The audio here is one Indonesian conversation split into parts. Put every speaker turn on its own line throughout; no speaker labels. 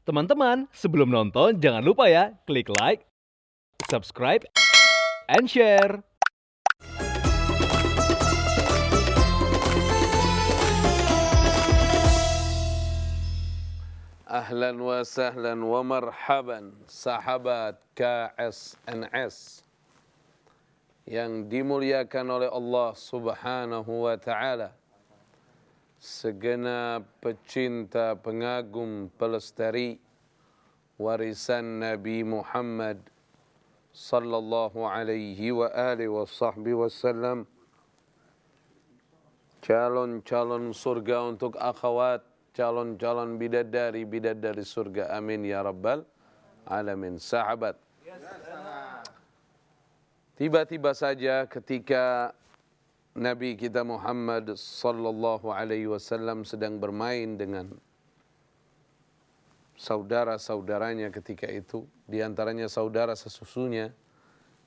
Teman-teman, sebelum nonton jangan lupa ya, klik like, subscribe, and share.
Ahlan wa sahlan wa marhaban sahabat KSNS yang dimuliakan oleh Allah Subhanahu wa taala. Segenap pecinta pengagum pelestari warisan Nabi Muhammad sallallahu alaihi wa alihi wa sahbihi wasallam, calon-calon surga untuk akhwat, calon-calon bidadari surga, amin ya rabbal alamin. Sahabat, tiba-tiba saja ketika Nabi kita Muhammad sallallahu alaihi wasallam sedang bermain dengan saudara-saudaranya ketika itu, di antaranya saudara sesusunya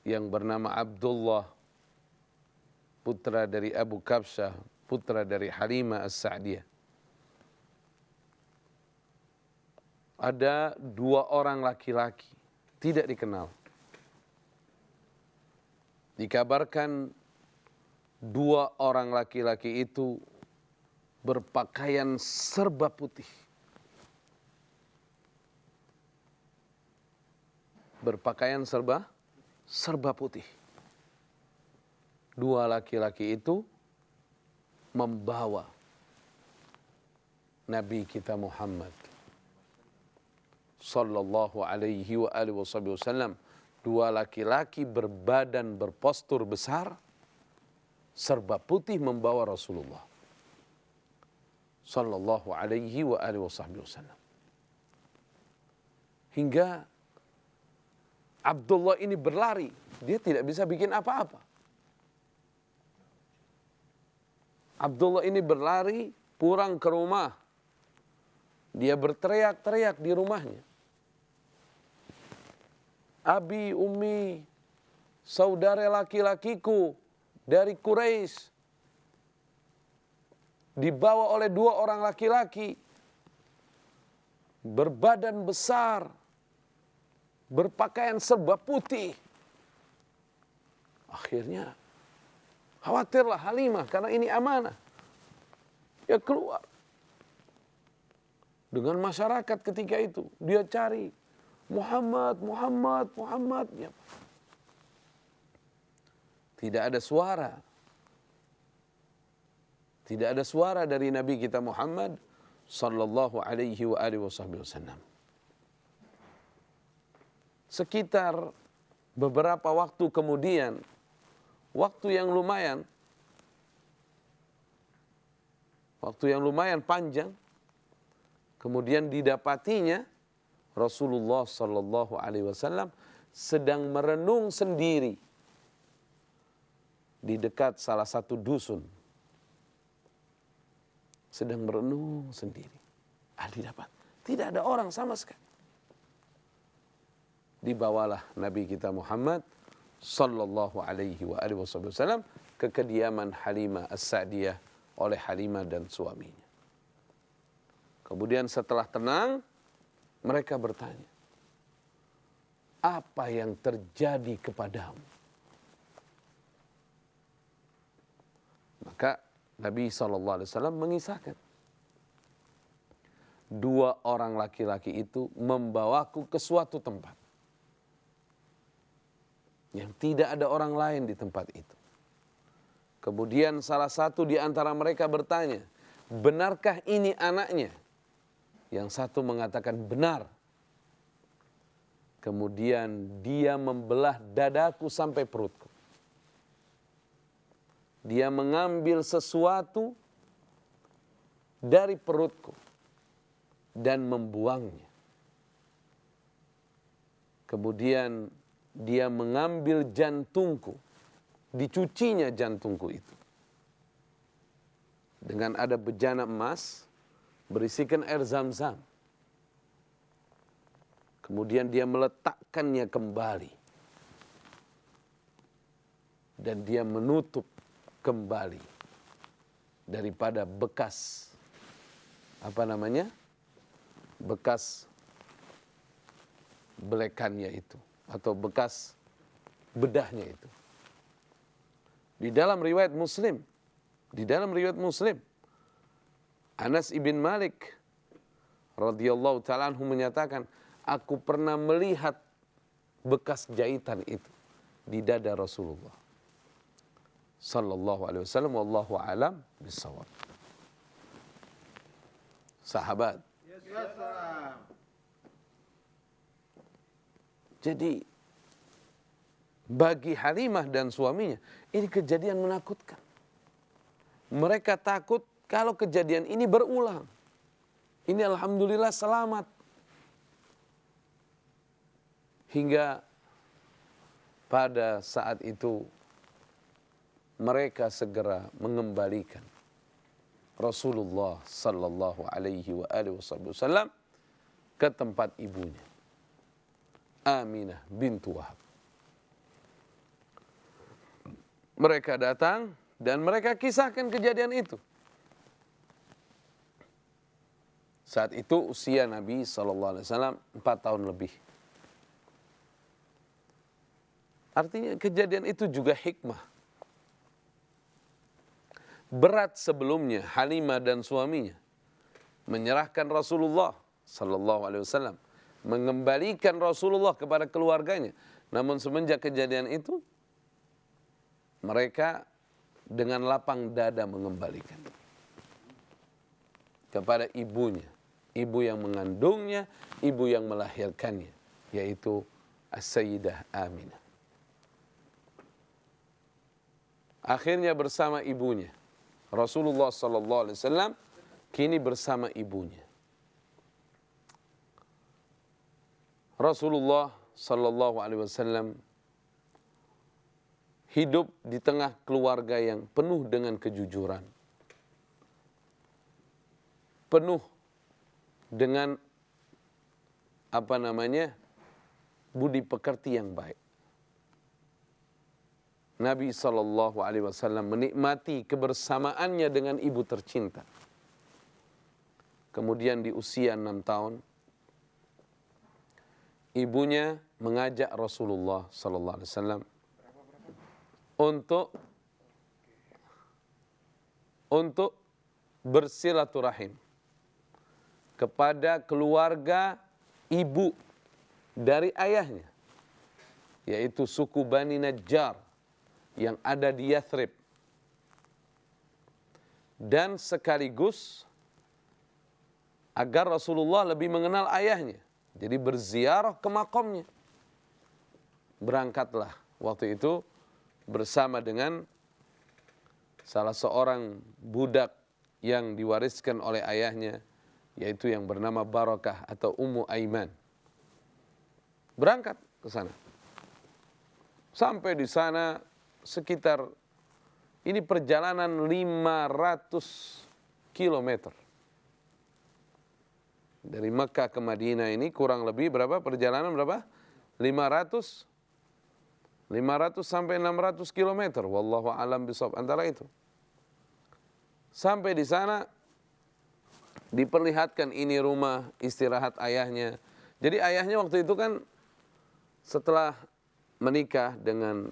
yang bernama Abdullah, putra dari Abu Kabsyah, putra dari Halimah As-Sa'diyah. Ada dua orang laki-laki tidak dikenal. Dikabarkan dua orang laki-laki itu berpakaian serba putih. Berpakaian serba putih. Dua laki-laki itu membawa Nabi kita Muhammad sallallahu alaihi wa alihi wasallam. Dua laki-laki berbadan berpostur besar, serba putih, membawa Rasulullah sallallahu alaihi wa alihi wasallam. Hingga Abdullah ini berlari, dia tidak bisa bikin apa-apa. Abdullah ini berlari pulang ke rumah. Dia berteriak-teriak di rumahnya. Abi, Ummi, saudara laki-lakiku dari Quraisy dibawa oleh dua orang laki-laki berbadan besar, berpakaian serba putih. Akhirnya khawatirlah Halimah karena ini amanah. Dia keluar dengan masyarakat ketika itu. Dia cari Muhammad. Ya. Tidak ada suara. Tidak ada suara dari Nabi kita Muhammad sallallahu alaihi wa alihi wasallam. Sekitar beberapa waktu kemudian, waktu yang lumayan panjang, kemudian didapatinya Rasulullah sallallahu alaihi wasallam sedang merenung sendiri di dekat salah satu dusun. Sedang merenung sendiri. Didapat. Tidak ada orang sama sekali. Dibawalah Nabi kita Muhammad sallallahu alaihi wa alihi wasallam ke kediaman Halimah As-Sa'diyah oleh Halimah dan suaminya. Kemudian setelah tenang, mereka bertanya, apa yang terjadi kepadamu? Maka Nabi SAW mengisahkan, dua orang laki-laki itu membawaku ke suatu tempat yang tidak ada orang lain di tempat itu. Kemudian salah satu di antara mereka bertanya, benarkah ini anaknya? Yang satu mengatakan benar. Kemudian dia membelah dadaku sampai perutku. Dia mengambil sesuatu dari perutku dan membuangnya. Kemudian dia mengambil jantungku, dicucinya jantungku itu dengan ada bejana emas berisikan air zam-zam. Kemudian dia meletakkannya kembali. Dan dia menutup kembali daripada bekas bekas belekannya itu atau bekas bedahnya itu. Di dalam riwayat Muslim, Anas ibn Malik radhiyallahu ta'ala anhu menyatakan, aku pernah melihat bekas jahitan itu di dada Rasulullah sallallahu alaihi wasallam, wallahu alam bisawab. Sahabat. Jadi bagi Halimah dan suaminya ini kejadian menakutkan. Mereka takut kalau kejadian ini berulang. Ini alhamdulillah selamat. Hingga pada saat itu mereka segera mengembalikan Rasulullah sallallahu alaihi wa alihi wasallam ke tempat ibunya, Aminah bintu Wahab. Mereka datang dan mereka kisahkan kejadian itu. Saat itu usia Nabi SAW 4 tahun lebih. Artinya kejadian itu juga hikmah. Berat sebelumnya Halimah dan suaminya menyerahkan Rasulullah SAW, mengembalikan Rasulullah kepada keluarganya. Namun semenjak kejadian itu, mereka dengan lapang dada mengembalikan kepada ibunya, ibu yang mengandungnya, ibu yang melahirkannya, yaitu As-Sayyidah Aminah. Akhirnya bersama ibunya, Rasulullah SAW kini bersama ibunya. Rasulullah SAW hidup di tengah keluarga yang penuh dengan kejujuran, penuh dengan budi pekerti yang baik. Nabi SAW menikmati kebersamaannya dengan ibu tercinta. Kemudian di usia 6 tahun, ibunya mengajak Rasulullah SAW untuk bersilaturahim kepada keluarga ibu dari ayahnya, yaitu suku Bani Najjar yang ada di Yathrib, dan sekaligus agar Rasulullah lebih mengenal ayahnya, jadi berziarah ke makamnya. Berangkatlah waktu itu bersama dengan salah seorang budak yang diwariskan oleh ayahnya, yaitu yang bernama Barakah atau Ummu Aiman. Berangkat ke sana. Sampai di sana sekitar, ini perjalanan 500 kilometer. Dari Mekah ke Madinah ini kurang lebih berapa perjalanan berapa? 500 sampai 600 kilometer. Wallahu alam bisawab, antara itu. Sampai di sana diperlihatkan ini rumah istirahat ayahnya. Jadi ayahnya waktu itu kan setelah menikah dengan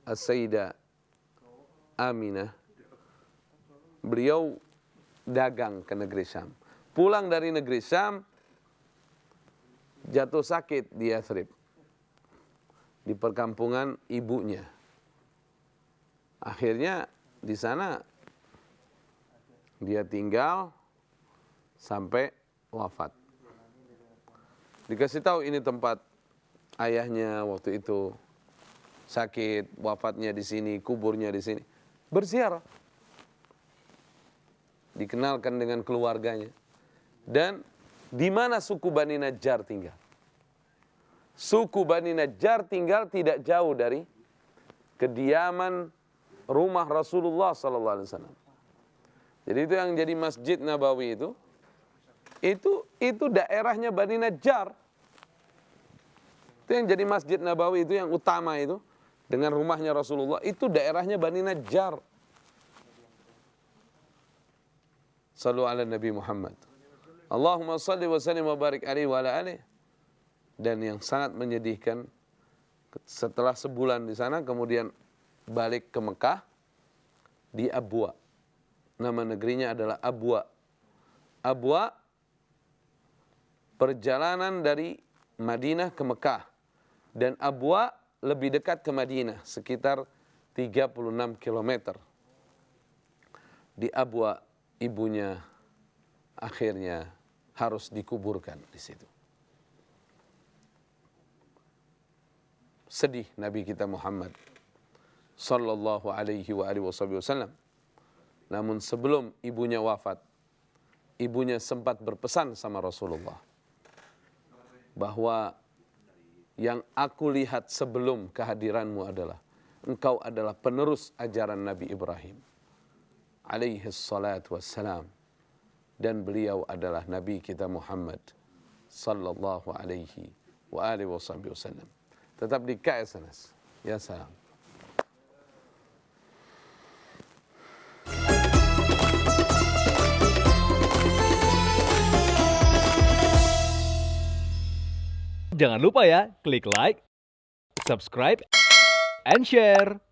As-Sayyidah Aminah, beliau dagang ke negeri Syam. Pulang dari negeri Syam, jatuh sakit di Yathrib, di perkampungan ibunya. Akhirnya di sana dia tinggal sampai wafat. Dikasih tahu ini tempat ayahnya waktu itu sakit, wafatnya di sini, kuburnya di sini. Berziarah. Dikenalkan dengan keluarganya. Dan di mana suku Bani Najjar tinggal? Suku Bani Najjar tinggal tidak jauh dari kediaman rumah Rasulullah SAW. Jadi itu yang jadi Masjid Nabawi itu daerahnya Bani Najjar. Itu yang jadi Masjid Nabawi itu yang utama itu, dengan rumahnya Rasulullah, itu daerahnya Bani Najjar. Sallu ala Nabi Muhammad. Allahumma salli wa sallim wa barik alaihi wa ala alihi. Dan yang sangat menyedihkan, setelah sebulan di sana kemudian balik ke Mekah di Abwa. Nama negerinya adalah Abwa. Abwa perjalanan dari Madinah ke Mekah. Dan Abwa lebih dekat ke Madinah, sekitar 36 km. Di Abwa ibunya akhirnya harus dikuburkan di situ. Sedih Nabi kita Muhammad sallallahu alaihi wasallam. Namun sebelum ibunya wafat, ibunya sempat berpesan sama Rasulullah bahwa yang aku lihat sebelum kehadiranmu adalah engkau adalah penerus ajaran Nabi Ibrahim alaihi salatu wassalam, dan beliau adalah Nabi kita Muhammad sallallahu alaihi wasallam. Tetap di KSNS. Ya salam.
Jangan lupa ya, klik like, subscribe, and share.